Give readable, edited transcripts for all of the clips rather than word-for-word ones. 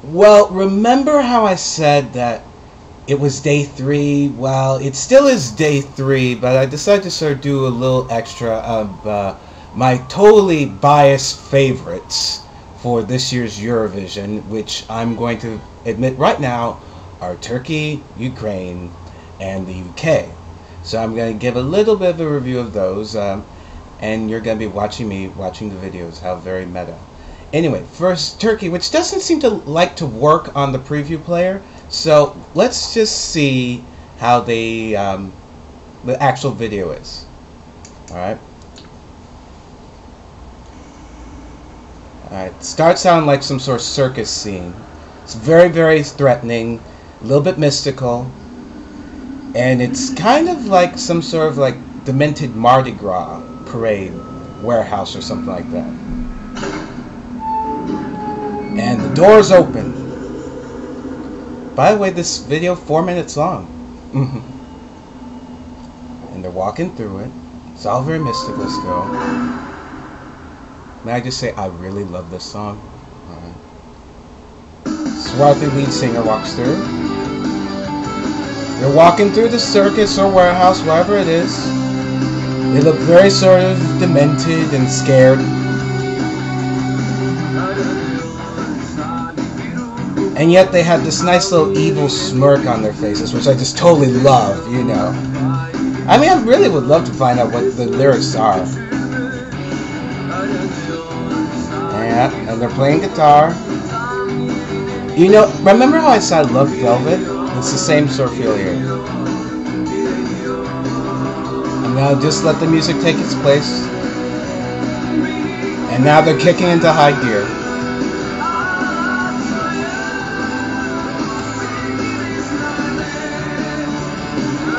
Well, remember how I said that it was day 3? Well, it still is day 3, but I decided to sort of do a little extra of my totally biased favorites for this year's Eurovision, which I'm going to admit right now are Turkey, Ukraine, and the UK. So I'm going to give a little bit of a review of those, and you're going to be watching me watching the videos. How very meta. Anyway, first Turkey, which doesn't seem to like to work on the preview player. So let's just see how the actual video is. Alright. Alright, starts out like some sort of circus scene. It's very, very threatening, a little bit mystical, and it's kind of like some sort of like demented Mardi Gras parade warehouse or something like that. And the doors open. By the way, this video 4 minutes long. And they're walking through it. It's all very mystical still. May I just say, I really love this song. Swarthy lead singer walks through. They're walking through the circus or warehouse, wherever it is. They look very sort of demented and scared. And yet they have this nice little evil smirk on their faces, which I just totally love, you know. I mean, I really would love to find out what the lyrics are. And they're playing guitar. You know, remember how I said I love Velvet? It's the same sort of feel here. And now just let the music take its place. And now they're kicking into high gear.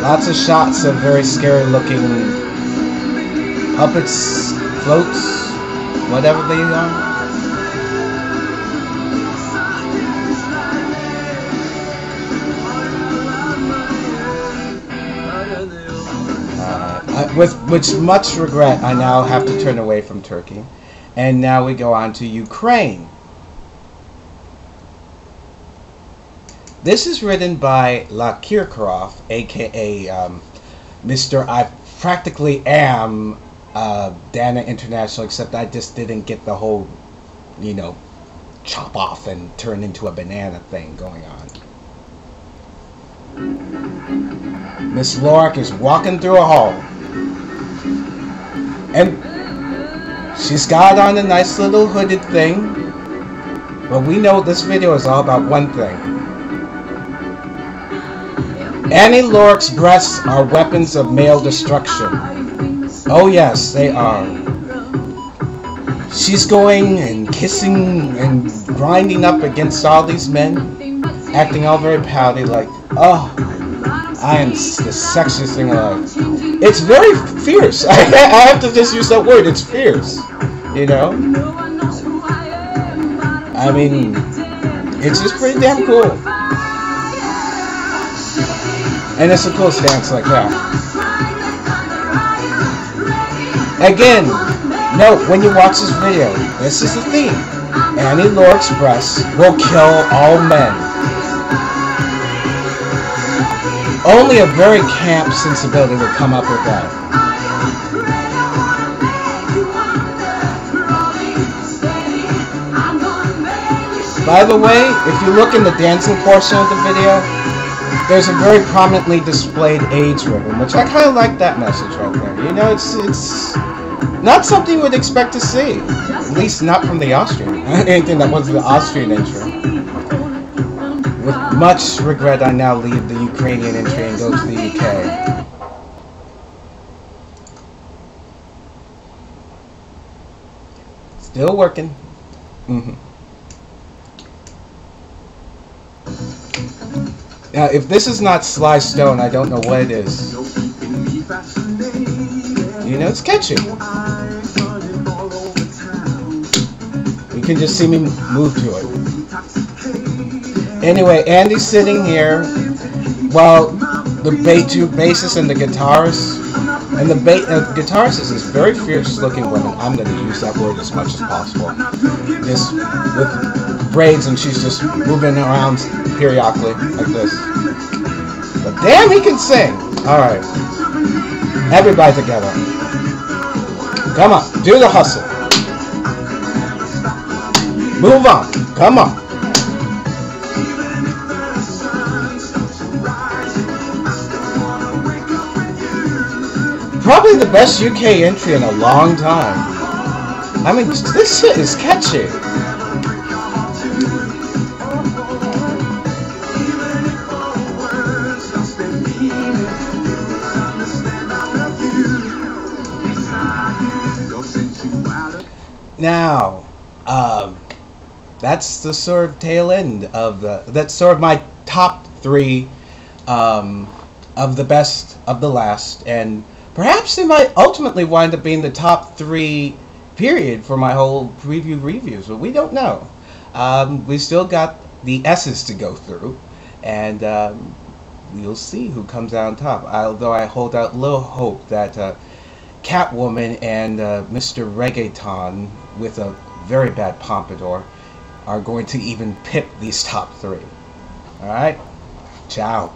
Lots of shots of very scary looking puppets, floats, whatever they are. With much regret, I now have to turn away from Turkey. And now we go on to Ukraine. This is written by Hikaru, aka Mr. I practically am Dana International, except I just didn't get the whole, you know, chop off and turn into a banana thing going on. Miss Lork is walking through a hall. And she's got on a nice little hooded thing. But we know this video is all about one thing. Annie Lork's breasts are weapons of male destruction. Oh yes, they are. She's going and kissing and grinding up against all these men, acting all very pouty like, oh, I am the sexiest thing alive. It's very fierce. I have to just use that word. It's fierce. You know? I mean, it's just pretty damn cool. And it's a cool stance like that. Again, note when you watch this video, this is the theme. Annie Lork's breasts will kill all men. Only a very camp sensibility would come up with that. By the way, if you look in the dancing portion of the video, there's a very prominently displayed AIDS ribbon, which I kind of like that message right there. You know, it's not something you would expect to see. At least not from the Austrian. Anything that was the Austrian intro. With much regret, I now leave the Ukrainian entry and go to the UK. Still working. Now, if this is not Sly Stone, I don't know what it is. You know, it's catchy. You can just see me move to it. Anyway, Andy's sitting here while the bassist and the guitarist, and the guitarist is this very fierce looking woman. I'm going to use that word as much as possible. Just with braids and she's just moving around periodically like this. But damn, he can sing. All right, everybody together. Come on, do the hustle. Move on. Come on. Probably the best UK entry in a long time. I mean, this shit is catchy. Now, that's the sort of tail end of that's sort of my top 3 of the best of the last, and perhaps it might ultimately wind up being the top 3 period for my whole preview reviews, but we don't know. We still got the S's to go through, and we'll see who comes out on top. Although I hold out little hope that Catwoman and Mr. Reggaeton with a very bad pompadour are going to even pip these top 3. Alright? Ciao.